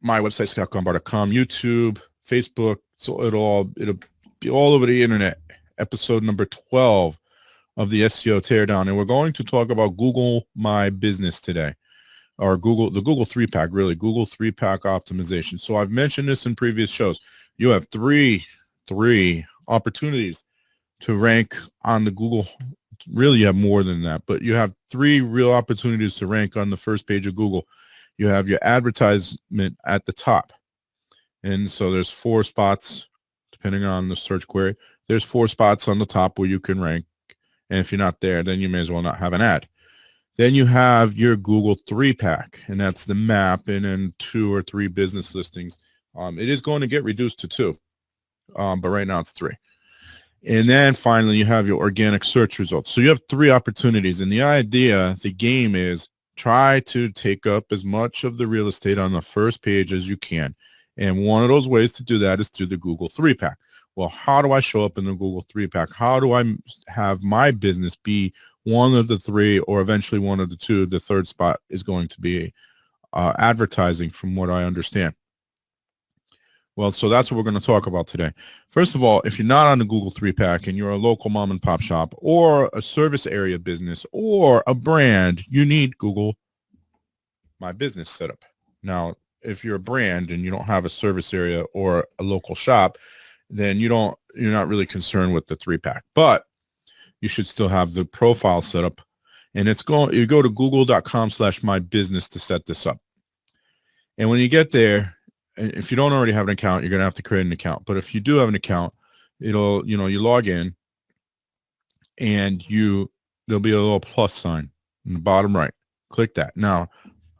my website, scottgumbar.com, YouTube, Facebook. So it'll be all over the internet. Episode number 12 of the SEO Teardown. And we're going to talk about Google My Business today, or the Google 3-pack, really, Google 3-pack optimization. So I've mentioned this in previous shows. You have three opportunities to rank on the Google. Really, you have more than that, but you have three real opportunities to rank on the first page of Google. You have your advertisement at the top. And so there's 4 spots, depending on the search query. There's 4 spots on the top where you can rank. And if you're not there, then you may as well not have an ad. Then you have your Google 3-pack, and that's the map and then 2 or 3 business listings. It is going to get reduced to 2, but right now it's 3. And then finally, you have your organic search results. So you have 3 opportunities. And the idea, the game is try to take up as much of the real estate on the first page as you can. And one of those ways to do that is through the Google 3-pack. Well, how do I show up in the Google 3-pack? How do I have my business be one of the 3 or eventually one of the 2? The third spot is going to be advertising, from what I understand. Well, so that's what we're going to talk about today. First of all, if you're not on the Google 3-pack and you're a local mom and pop shop or a service area business or a brand, you need Google My Business set up. Now, if you're a brand and you don't have a service area or a local shop, then you're not really concerned with the 3-pack. But you should still have the profile set up. And you go to google.com/mybusiness to set this up. And when you get there, if you don't already have an account, you're going to have to create an account. But if you do have an account, you log in and there'll be a little plus sign in the bottom right. Click that. Now,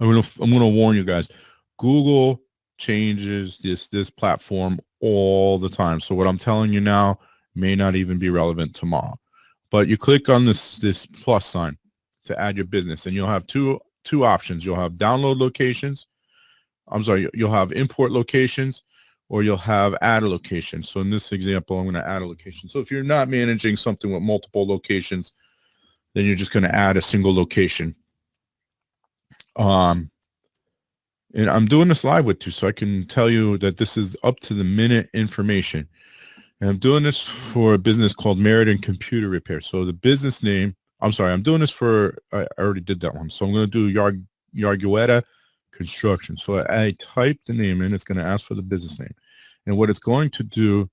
I'm going to warn you guys, Google changes this platform all the time. So what I'm telling you now may not even be relevant tomorrow. But you click on this plus sign to add your business, and you'll have two options. You'll have download locations. You'll have import locations, or you'll have add a location. So in this example, I'm going to add a location. So if you're not managing something with multiple locations, then you're just going to add a single location. And I'm doing this live with you, so I can tell you that this is up to the minute information. And I'm doing this for a business called Meriden Computer Repair. So the business name, I'm doing this for, I already did that one. So I'm going to do Yargueta Construction. So I type the name in, it's going to ask for the business name. And what it's going to do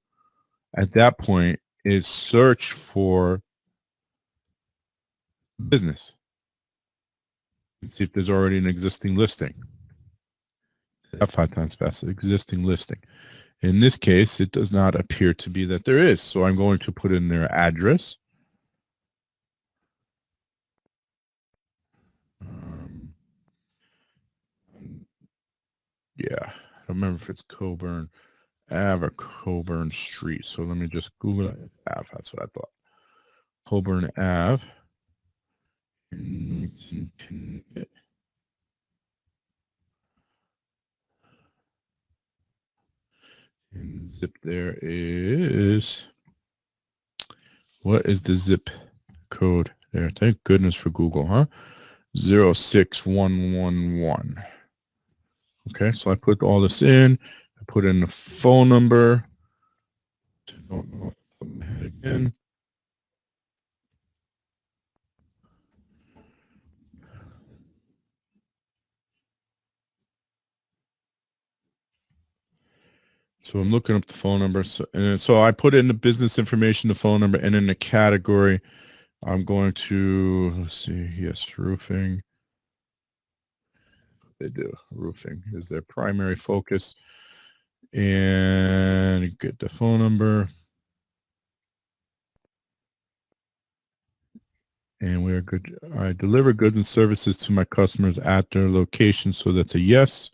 at that point is search for business. Let's see if there's already an existing listing. 5 times faster, existing listing. In this case, it does not appear to be that there is. So I'm going to put in their address. Yeah, I don't remember if it's Coburn Ave or Coburn Street. So let me just Google it. Ave, that's what I thought. Coburn Ave. And zip there is, what is the zip code there? Thank goodness for Google, huh? 06111. Okay, so I put all this in. I put in the phone number. Again. So I'm looking up the phone number. So I put in the business information, the phone number, and in the category, I'm going to, let's see, yes, roofing. They do. Roofing is their primary focus. And get the phone number. And we are good. I deliver goods and services to my customers at their location. So that's a yes.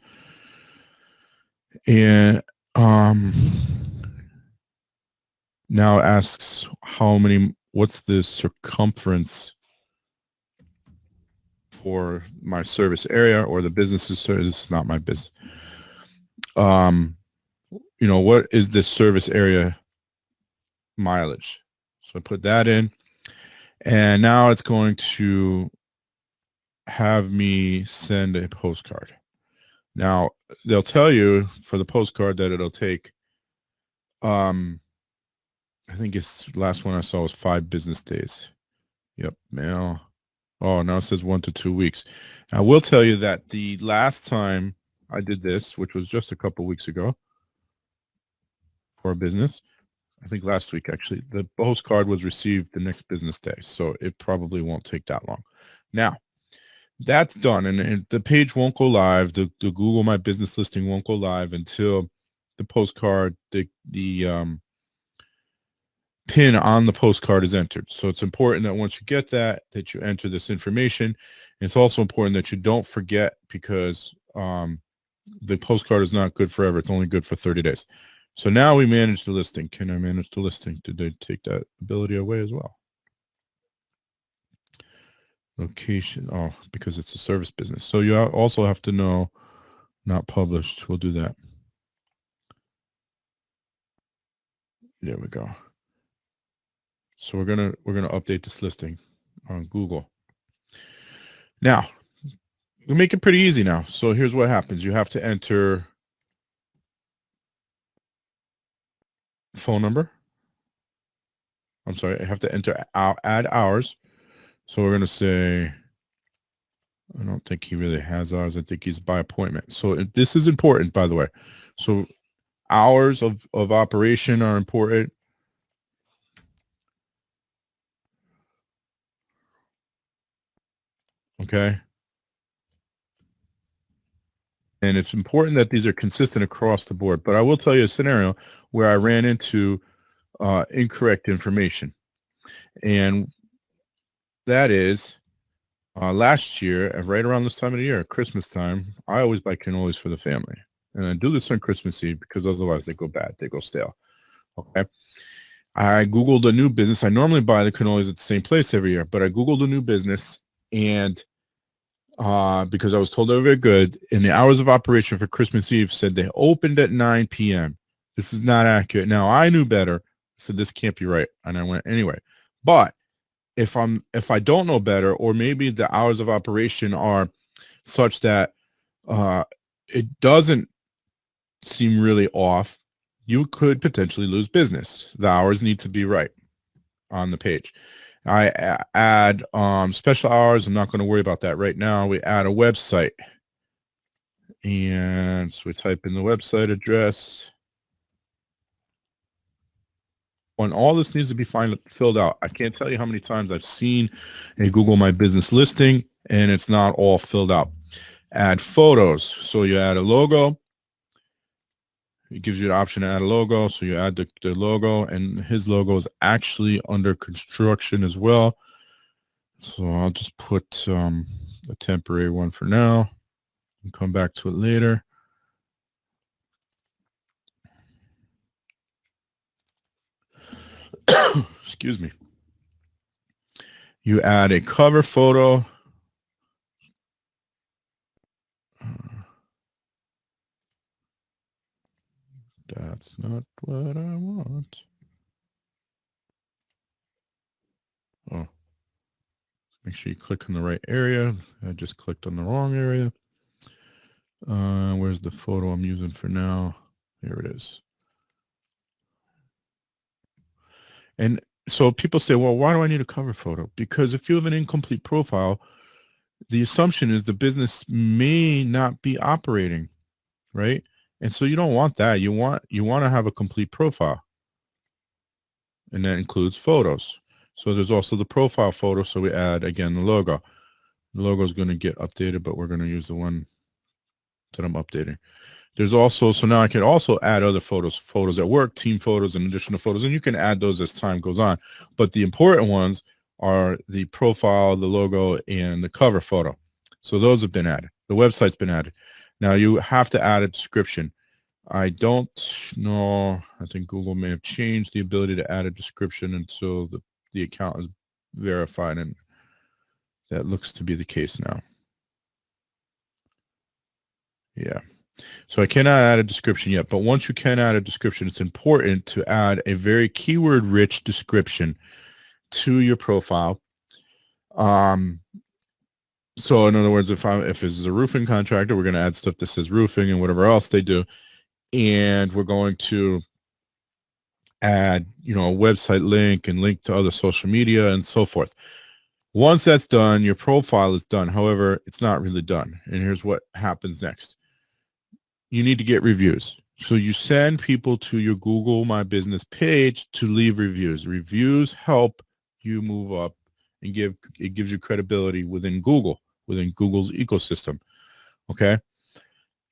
And now it asks what's the circumference for my service area or the business's service. This is not my business. What is this service area mileage? So I put that in, and now it's going to have me send a postcard. Now, they'll tell you for the postcard that it'll take, I think it's the last one I saw was 5 business days. Yep, mail. Oh, now it says 1 to 2 weeks. I will tell you that the last time I did this, which was just a couple weeks ago for a business, I think last week actually, the postcard was received the next business day. So it probably won't take that long. Now, that's done, and the page won't go live. The Google My Business listing won't go live until the postcard, the pin on the postcard is entered. So it's important that once you get that you enter this information. It's also important that you don't forget, because the postcard is not good forever. It's only good for 30 days. So now we manage the listing. Can I manage the listing? Did they take that ability away as well? Location. Oh, because it's a service business. So you also have to know not published. We'll do that. There we go. So we're gonna update this listing on Google. Now, we make it pretty easy now. So here's what happens. You have to enter phone number. I'm sorry, I have to enter add hours. So we're going to say, I don't think he really has hours. I think he's by appointment. So this is important, by the way. So hours of operation are important. Okay. And it's important that these are consistent across the board. But I will tell you a scenario where I ran into incorrect information. And that is last year, right around this time of the year, Christmas time, I always buy cannolis for the family. And I do this on Christmas Eve because otherwise they go bad. They go stale. Okay. I Googled a new business. I normally buy the cannolis at the same place every year, but I Googled a new business, and because I was told they were very good, and the hours of operation for Christmas Eve said they opened at 9 p.m. This is not accurate. Now, I knew better. I said, this can't be right. And I went anyway. But if I don't know better, or maybe the hours of operation are such that it doesn't seem really off, you could potentially lose business. The hours need to be right on the page. I add special hours. I'm not going to worry about that right now. We add a website, and so we type in the website address. And all this needs to be filled out. I can't tell you how many times I've seen a Google My Business listing and it's not all filled out. Add photos. So you add a logo. It gives you the option to add a logo. So you add the logo, and his logo is actually under construction as well. So I'll just put a temporary one for now and come back to it later. Excuse me. You add a cover photo. That's not what I want. Oh, make sure you click on the right area. I just clicked on the wrong area. Where's the photo I'm using for now? Here it is. And so people say, well, why do I need a cover photo? Because if you have an incomplete profile, the assumption is the business may not be operating, right? And so you don't want that. You want to have a complete profile. And that includes photos. So there's also the profile photo. So we add, again, the logo. The logo is going to get updated, but we're going to use the one that I'm updating. There's also, so now I can also add other photos at work, team photos, and additional photos, and you can add those as time goes on. But the important ones are the profile, the logo, and the cover photo. So those have been added. The website's been added. Now you have to add a description. I don't know. I think Google may have changed the ability to add a description until the account is verified, and that looks to be the case now. Yeah. So I cannot add a description yet, but once you can add a description, it's important to add a very keyword-rich description to your profile. So in other words, if this is a roofing contractor, we're going to add stuff that says roofing and whatever else they do. And we're going to add, a website link and link to other social media and so forth. Once that's done, your profile is done. However, it's not really done. And here's what happens next. You need to get reviews. So you send people to your Google My Business page to leave reviews. Reviews help you move up and it gives you credibility within Google's ecosystem. Okay.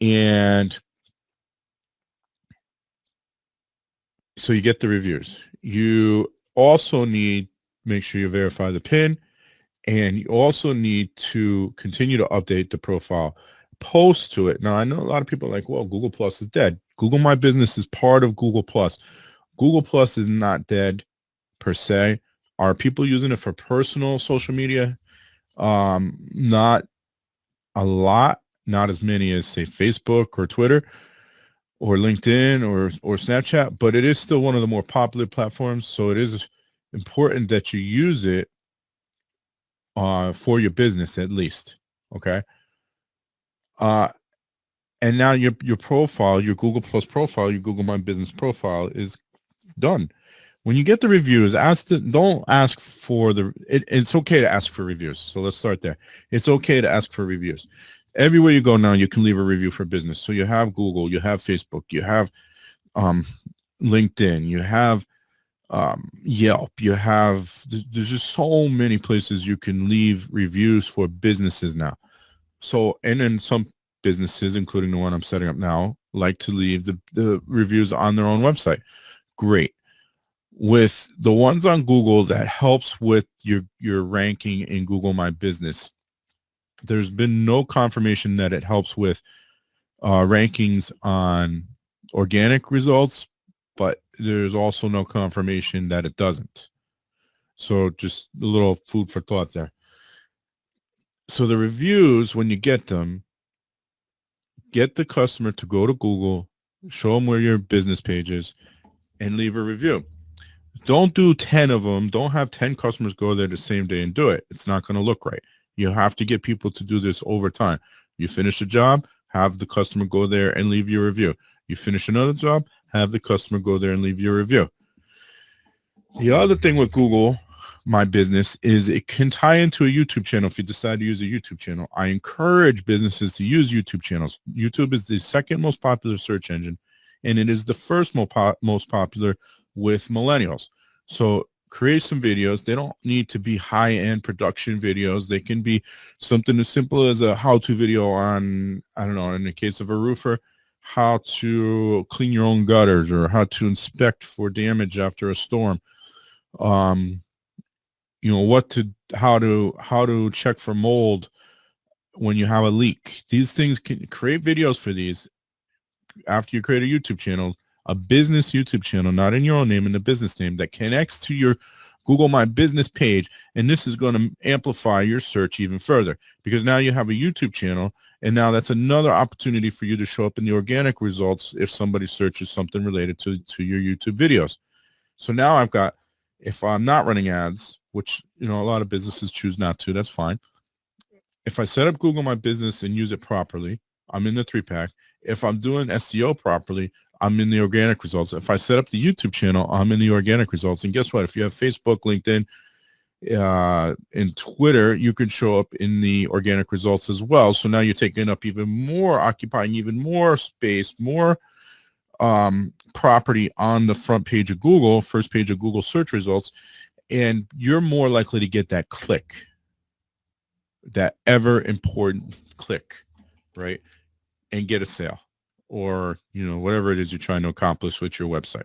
And so you get the reviews. You also need make sure you verify the PIN, and you also need to continue to update the profile, post to it. Now, I know a lot of people are like, well, Google Plus is dead. Google My Business is part of Google Plus. Google Plus is not dead per se. Are people using it for personal social media? Not a lot, not as many as, say, Facebook or Twitter or LinkedIn or Snapchat, but it is still one of the more popular platforms. So it is important that you use it for your business at least. Okay. And now your profile, your Google Plus profile, your Google My Business profile is done. When you get the reviews, don't ask for it's okay to ask for reviews. So let's start there. It's okay to ask for reviews. Everywhere you go now, you can leave a review for business. So you have Google, you have Facebook, you have LinkedIn, you have Yelp, there's just so many places you can leave reviews for businesses now. So, and then some businesses, including the one I'm setting up now, like to leave the reviews on their own website. Great. With the ones on Google, that helps with your ranking in Google My Business. There's been no confirmation that it helps with rankings on organic results, but there's also no confirmation that it doesn't. So just a little food for thought there. So the reviews, when you get them, get the customer to go to Google, show them where your business page is, and leave a review. Don't do 10 of them. Don't have 10 customers go there the same day and do it. It's not going to look right. You have to get people to do this over time. You finish a job, have the customer go there and leave your review. You finish another job, have the customer go there and leave your review. The other thing with Google My Business is it can tie into a YouTube channel if you decide to use a YouTube channel. I encourage businesses to use YouTube channels. YouTube is the second most popular search engine, and it is the first most popular with millennials. So create some videos. They don't need to be high-end production videos. They can be something as simple as a how-to video on, I don't know, in the case of a roofer, how to clean your own gutters or how to inspect for damage after a storm. How to check for mold when you have a leak. These things can create videos for these. After you create a YouTube channel, a business YouTube channel, not in your own name, in the business name, that connects to your Google My Business page, and this is going to amplify your search even further because now you have a YouTube channel, and now that's another opportunity for you to show up in the organic results if somebody searches something related to your YouTube videos. So now I've got, if I'm not running ads, which a lot of businesses choose not to, that's fine. If I set up Google My Business and use it properly, I'm in the 3-pack. If I'm doing SEO properly, I'm in the organic results. If I set up the YouTube channel, I'm in the organic results. And guess what? If you have Facebook, LinkedIn, and Twitter, you can show up in the organic results as well. So now you're taking up occupying even more space, more property on the front page of Google, first page of Google search results, and you're more likely to get that click, that ever important click, right? And get a sale or, whatever it is you're trying to accomplish with your website.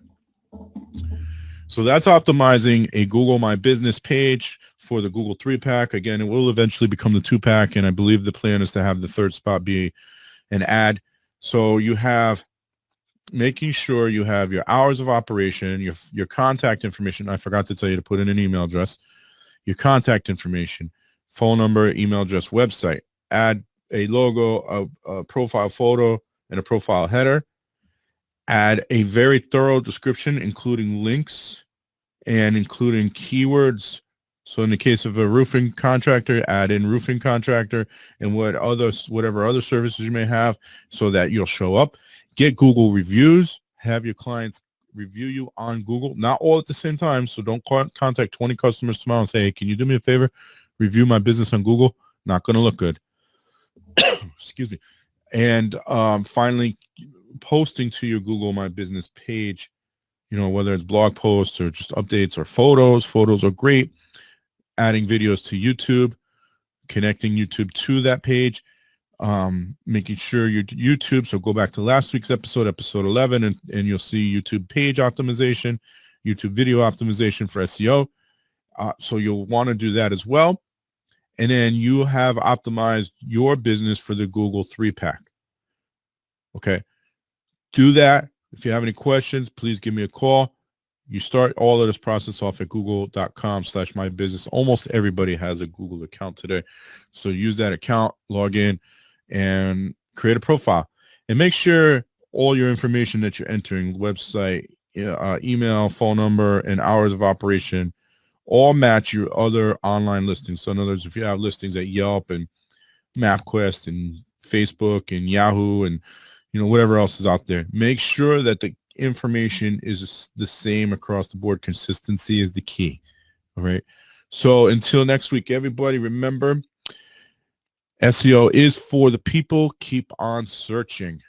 So that's optimizing a Google My Business page for the Google 3-pack. Again, it will eventually become the 2-pack, and I believe the plan is to have the third spot be an ad. So you have making sure you have your hours of operation, your contact information. I forgot to tell you to put in an email address, your contact information, phone number, email address, website. Add a logo, a profile photo, and a profile header. Add a very thorough description, including links and including keywords So in the case of a roofing contractor, add in roofing contractor and whatever other services you may have so that you'll show up. Get Google reviews. Have your clients review you on Google, not all at the same time. So don't contact 20 customers tomorrow and say, hey, can you do me a favor? Review my business on Google. Not going to look good. Excuse me. And finally, posting to your Google My Business page, whether it's blog posts or just updates or photos. Photos are great. Adding videos to YouTube, connecting YouTube to that page, making sure your YouTube, so go back to last week's episode 11, and you'll see YouTube page optimization, YouTube video optimization for SEO. So you'll want to do that as well. And then you have optimized your business for the Google 3-pack. Okay. Do that. If you have any questions, please give me a call. You start all of this process off at google.com/mybusiness. Almost everybody has a Google account today. So use that account, log in, and create a profile. And make sure all your information that you're entering, website, email, phone number, and hours of operation, all match your other online listings. So in other words, if you have listings at Yelp and MapQuest and Facebook and Yahoo and whatever else is out there, make sure that the information is the same across the board. Consistency is the key. All right. So until next week, everybody, remember, SEO is for the people. Keep on searching.